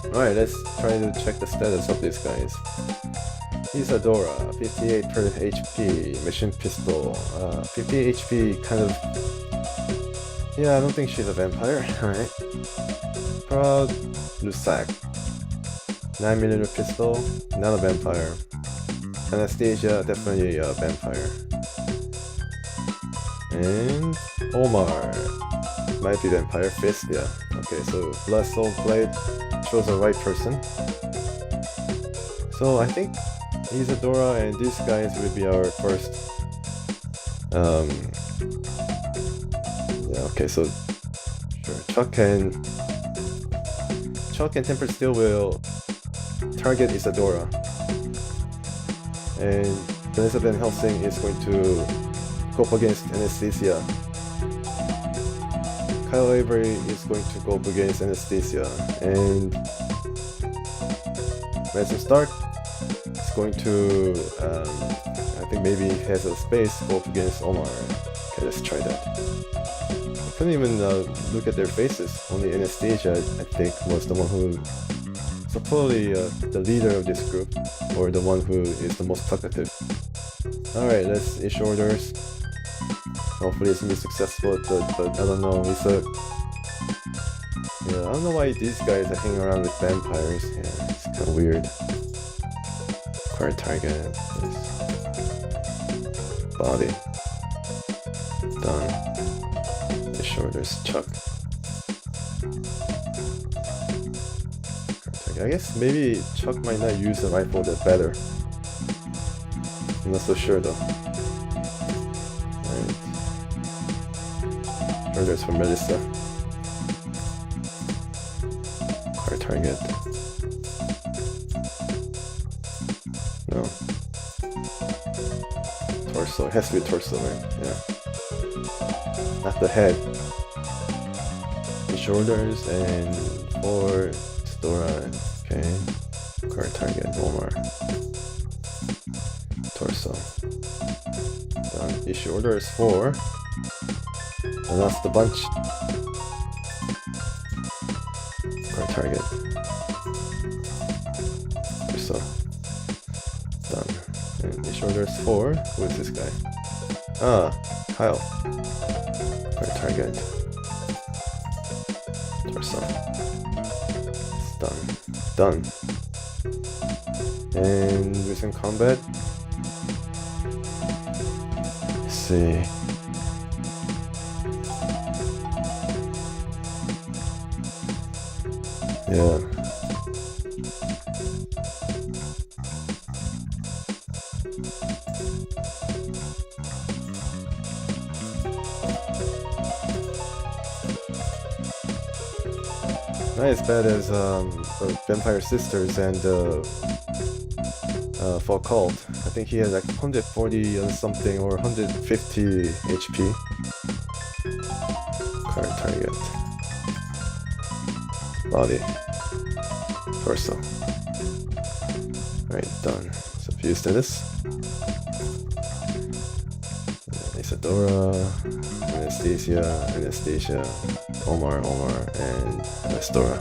Alright, let's try to check the status of these guys. Isadora, 58 per HP, machine pistol, 50 HP, kind of... Yeah, I don't think she's a vampire, alright. Proud Lusak, 9mm pistol, not a vampire. Anastasia, definitely a vampire. And Omar, might be vampire. Fist, yeah. Okay, so Blood Soul Blade chose the right person. So I think Isadora and these guys will be our first. Yeah. Okay, so sure. Chuck and Tempered Steel will target Isadora, and Elizabeth Helsing is going to go up against Anastasia. Kyle Avery is going to go up against Anastasia, and Ransom Stark is going to, I think maybe he has a space, go up against Omar. Okay, let's try that. I couldn't even look at their faces. Only Anastasia, I think, was the one who supposedly the leader of this group, or the one who is the most talkative. Alright, let's issue orders. Hopefully it's gonna be successful, but I don't know, yeah, I don't know why these guys are hanging around with vampires. Yeah, it's kinda weird. Acquire target. Body. Done. Issue orders. Chuck. I guess maybe Chuck might not use the rifle that better. I'm not so sure though. Right. Orders for Melissa. Acquire target. No. Torso. It has to be torso, right? Yeah. Not the head. The shoulders and for Dora. Okay. Acquire target. Omar. Torso. Done. Issue order is 4. And that's the bunch. Acquire target. Torso. Done. And issue order is 4. Who is this guy? Ah, Kyle. Acquire target. Torso. It's done. And recent combat. Let's see. Yeah. Not as bad as the Vampire Sisters and for Cult. I think he had like 140 or something, or 150 HP. Current target. Body. Torso. Right, done. So view status. Isadora, Anastasia, Omar, and Isadora.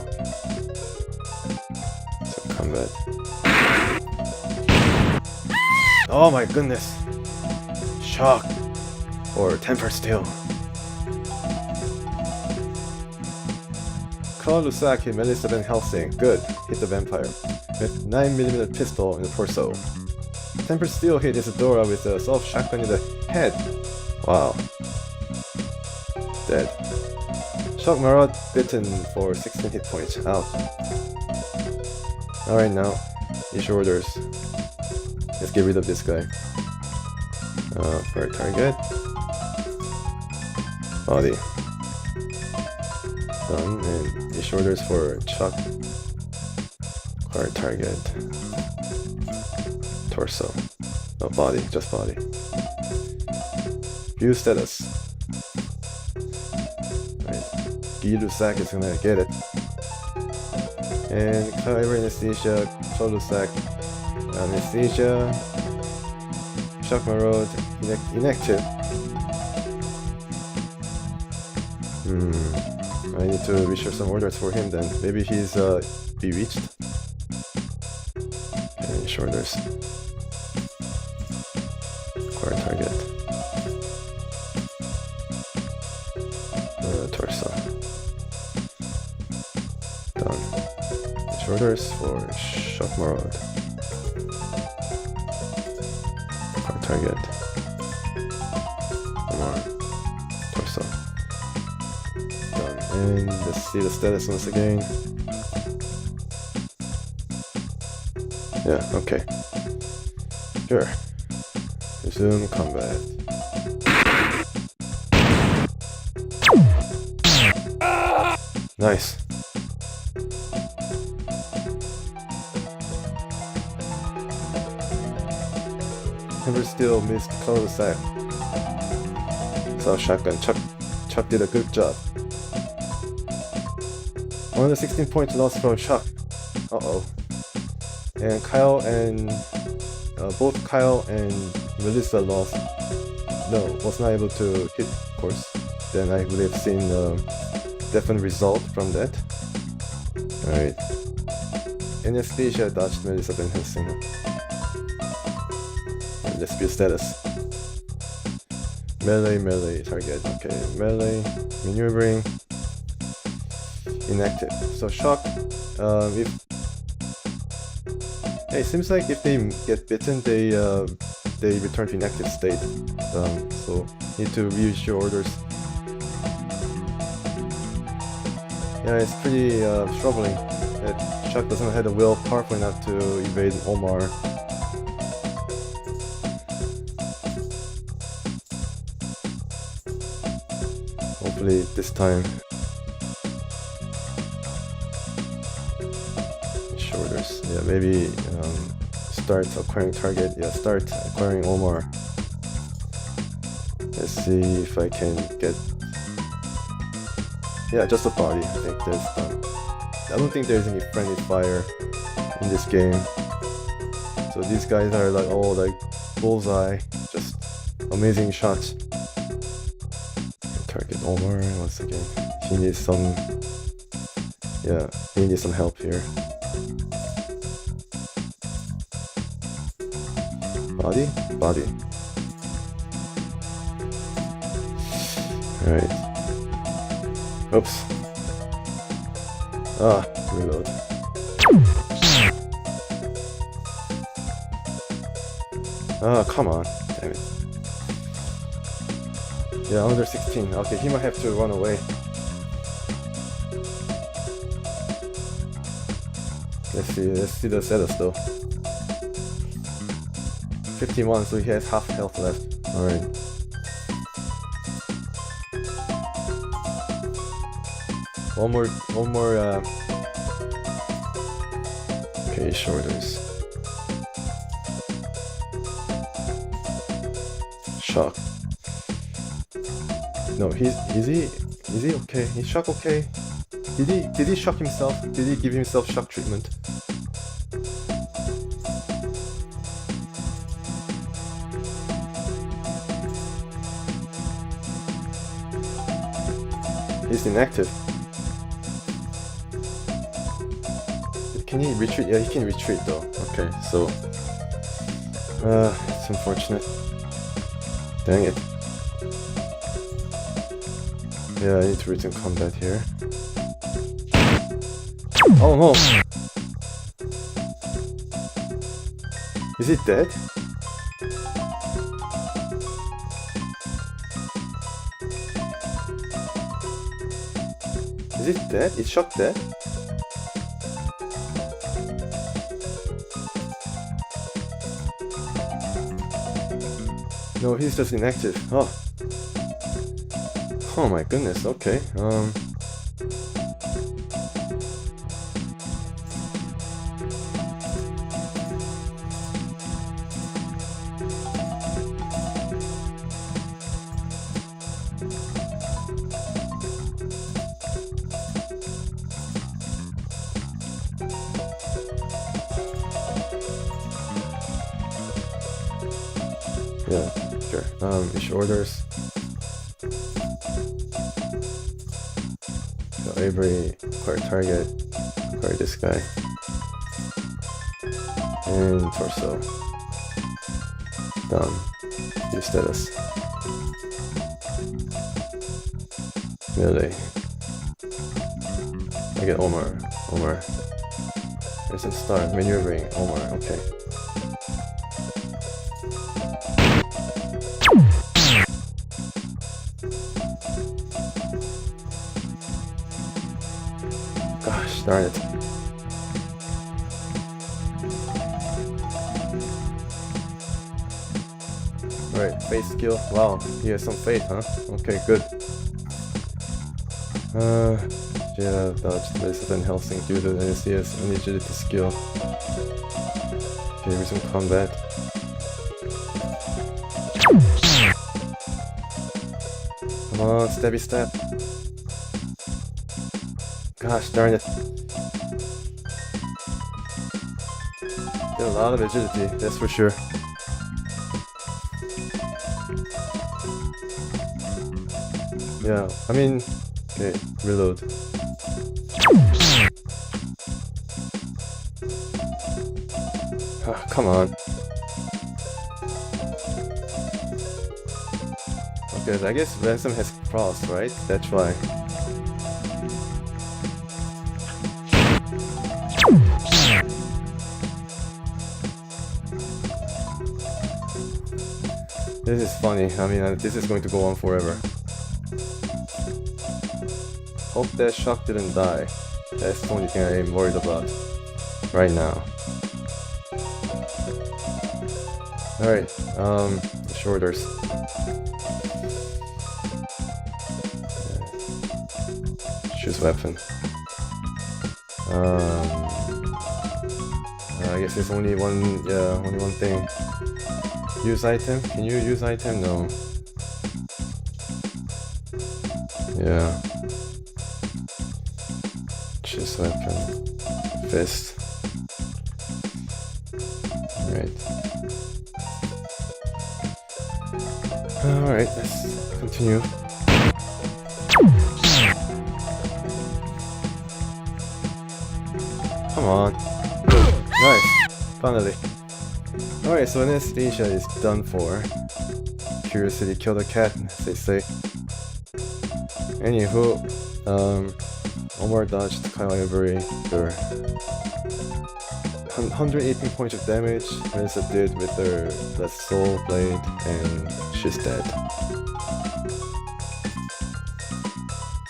So combat. Oh my goodness! Shock! Or Temper Steel. Catal Huyuk hit Melissa Van Helsing. Good. Hit the vampire. With 9mm pistol in the torso. Temper Steel hit Isadora with a soft shotgun in the head. Wow. Dead. Shock Maraude bitten for 16 hit points. Ouch. Alright now. Issue orders. Let's get rid of this guy. For a target. Body. Done. And issue orders for Chuck. For a target. Torso. No, body. Just body. View status. Right. Huyuk is gonna get it. And Kyber Anastasia, Huyuk, Anastasia, Shock Maraude, inactive. I need to issue some orders for him then. Maybe he's bewitched. And issue orders. Acquire target. Torso. Done. Issue orders for Shock Maraude. Acquire target. More. Torso. Done. And let's see the status once again. Yeah, okay. Sure. Resume combat. Nice. Never still missed cul-de-sac. So shotgun. Chuck did a good job. 116 points lost from Chuck. Uh-oh. And Kyle and both Kyle and Melissa lost. No, was not able to hit, of course. Then I would have seen definite result from that. Alright. Anesthesia dodged Melissa and Helsing. Dispute status. Melee target. Okay, melee maneuvering inactive. So shock. If it seems like if they get bitten, they return to inactive state. So need to reissue orders. Yeah, it's pretty troubling that Shock doesn't have the will powerful enough to evade Omar. Hopefully this time. Shoulders. Yeah, maybe start acquiring target. Yeah, start acquiring Omar. Let's see if I can get. Yeah, just a body. I think there's. I don't think there's any friendly fire in this game. So these guys are like all like bullseye, just amazing shots. Target Omar once again. He needs some. Yeah, he needs some help here. Body? Body. Alright. Oops. Reload. Come on. Damn it. Yeah, under 16. Okay, he might have to run away. Let's see the status though. 51, so he has half health left. Alright. One more, okay, shoulders. Shock. No, is he okay? Is Shock okay? Did he shock himself? Did he give himself shock treatment? He's inactive. Can he retreat? Yeah, he can retreat though. Okay, so it's unfortunate. Dang it. Yeah, I need to return combat here. Oh no! Is it dead? Is it dead? Is Shock dead? No, he's just inactive. Oh. Oh my goodness, okay. Yeah, sure. Issue orders. Avery, acquire target, acquire this guy. And torso. Done. View status. Melee. I get Omar. There's a start. Maneuvering. Omar. Okay. Gosh darn it. Right, fate skill. Wow, he has some fate, huh? Okay, good. Yeah, dodge places than Helsing due to the NCS and agility skill. Okay, resume combat. Come on, stabby stab. Gosh darn it. Get a lot of agility, that's for sure. Yeah, I mean, okay, reload. Ah, come on. Okay, I guess Ransom has crossed, right? That's why. This is funny, I mean, this is going to go on forever. Hope that Shock didn't die. That's the only thing I'm worried about right now. Alright, shoulders. Choose weapon. I guess there's only one thing. Use item? Can you use item? No. Yeah. Choose weapon. Fist. Alright. Alright, let's continue. Come on. Nice. Finally. Alright, so anesthesia is done for. Curiosity killed a cat, as they say. Anywho, Omar dodged Catal Huyuk. 118 points of damage, Ransom did with her left soul blade, and she's dead.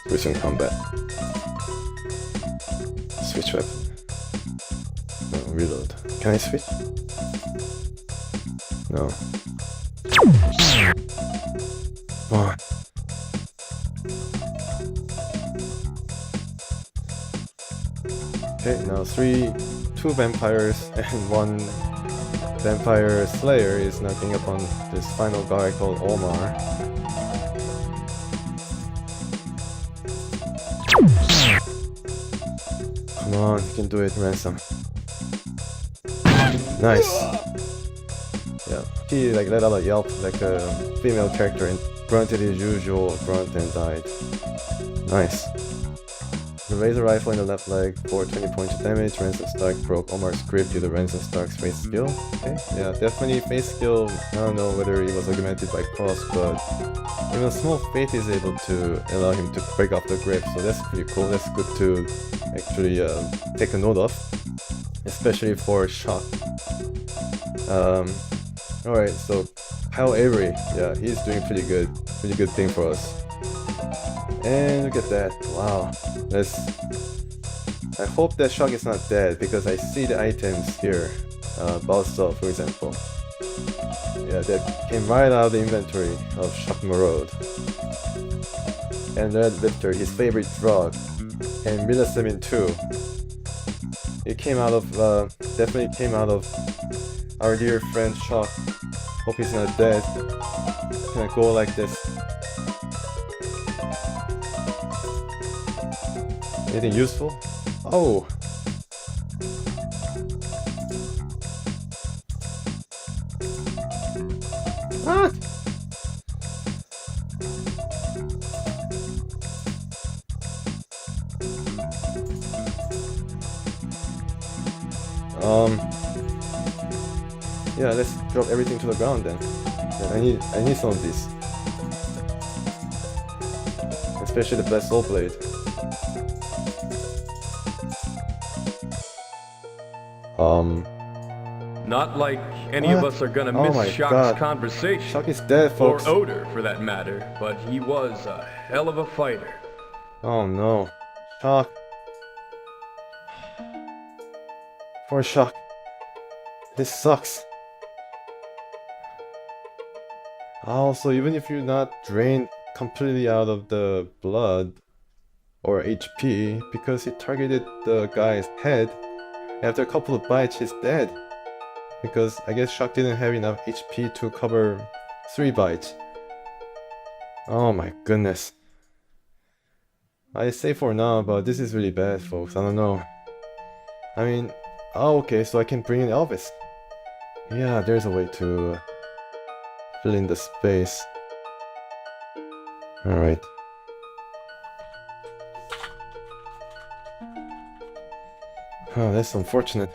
Resume combat. Switch weapon. No, reload. Can I switch? No. Come on. Okay, now two vampires and one vampire slayer is knocking upon this final guy called Omar. Come on, you can do it, Ransom. Nice. Yeah, he like let out a yelp like a female character and grunted his usual grunt and died. Nice. The razor rifle in the left leg for 20 points of damage. Ransom Stark broke Omar's grip due to Ransom Stark's face skill. Okay, yeah, definitely face skill. I don't know whether it was augmented by cross, but even a small fate is able to allow him to break off the grip, so that's pretty cool. That's good to actually take a note of, especially for Shock. Alright, so Kyle Avery, yeah, he's doing pretty good thing for us. And look at that, wow. I hope that Shock is not dead, because I see the items here. Buzzsaw, for example. Yeah, that came right out of the inventory of Shock Maraude. And Red Lifter, his favorite drug. And Milasemin too. It came out of, definitely came out of our dear friend Shock. Hope he's not dead. Can I go like this? Anything useful? Oh! What? Yeah, let's drop everything to the ground then. Yeah, I need some of these. Especially the blessed soul blade. Not like any of us are gonna miss Shock's conversation. Shock is dead, folks. Or Odor, for that matter, but he was a hell of a fighter. Oh no. Shock. Poor Shock. This sucks. Also, even if you're not drained completely out of the blood or HP, because he targeted the guy's head, after a couple of bites he's dead. Because I guess Shock didn't have enough HP to cover 3 bites. Oh my goodness. I say for now, but this is really bad, folks. I don't know. I mean, oh okay, so I can bring in Elvis. Yeah, there's a way to fill in the space. Alright. Oh, that's unfortunate.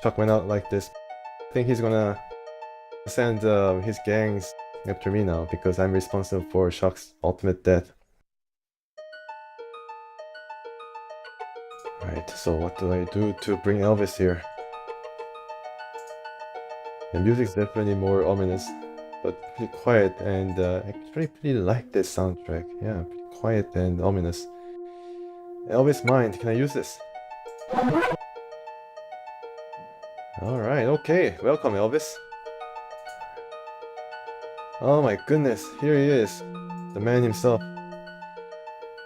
Shock went out like this. I think he's gonna send his gangs after me now, because I'm responsible for Shock's ultimate death. Right, so what do I do to bring Elvis here? The music's definitely more ominous, but pretty quiet, and I actually pretty like this soundtrack. Yeah, pretty quiet and ominous. Elvis Mind, can I use this? Alright, okay, welcome Elvis. Oh my goodness, here he is, the man himself.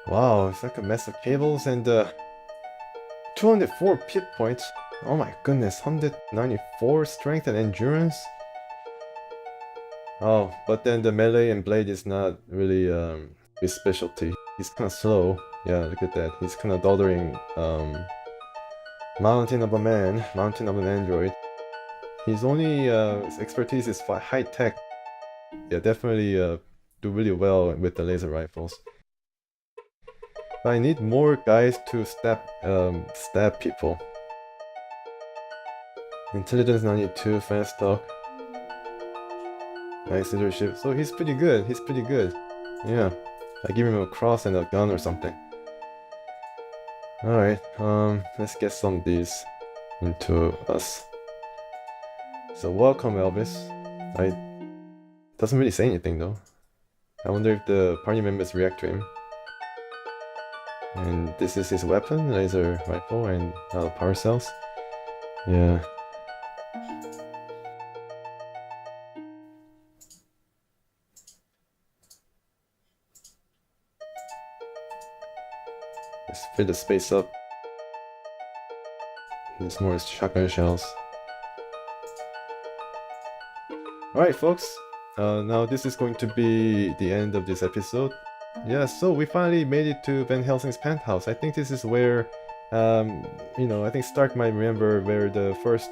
Wow, it's like a mess of cables and 204 hit points. Oh my goodness, 194 strength and endurance. Oh, but then the melee and blade is not really his specialty. He's kind of slow. Yeah, look at that. He's kind of doddering. Mountain of a man, mountain of an android. His only expertise is high tech. Yeah, definitely do really well with the laser rifles. But I need more guys to stab people. Intelligence 92, fast talk. Nice leadership. So he's pretty good. He's pretty good. Yeah. I give him a cross and a gun or something. Alright, let's get some of these into us. So welcome Elvis. Doesn't really say anything though. I wonder if the party members react to him. And this is his weapon, laser rifle and power cells. Yeah. Let's fill the space up. There's more shotgun shells. Alright folks, now this is going to be the end of this episode. Yeah, so we finally made it to Van Helsing's penthouse. I think this is where, you know, I think Stark might remember where the first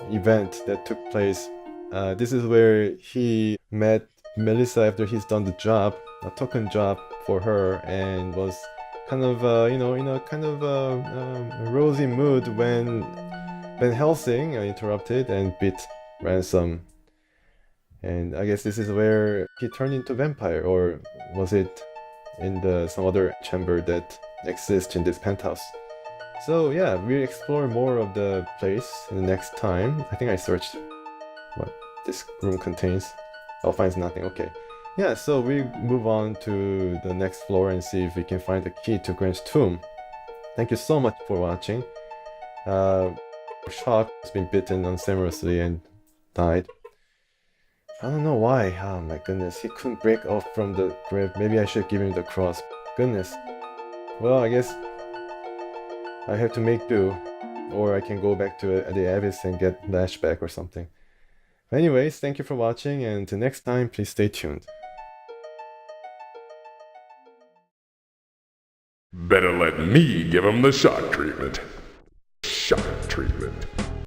event that took place. This is where he met Melissa after he's done the job, a token job for her, and was kind of, you know, in a kind of rosy mood when Van Helsing interrupted and beat Ransom. And I guess this is where he turned into vampire, or was it in some other chamber that exists in this penthouse? So yeah, we'll explore more of the place in the next time. I think I searched what this room contains. Oh, finds nothing, okay. Yeah, so we move on to the next floor and see if we can find the key to Grant's tomb. Thank you so much for watching. Shock has been bitten unceremoniously and died. I don't know why. Oh my goodness, he couldn't break off from the grave. Maybe I should give him the cross. Goodness. Well, I guess I have to make do. Or I can go back to the abyss and get lashback or something. Anyways, thank you for watching, and until next time, please stay tuned. Better let me give him the shock treatment. Shock treatment.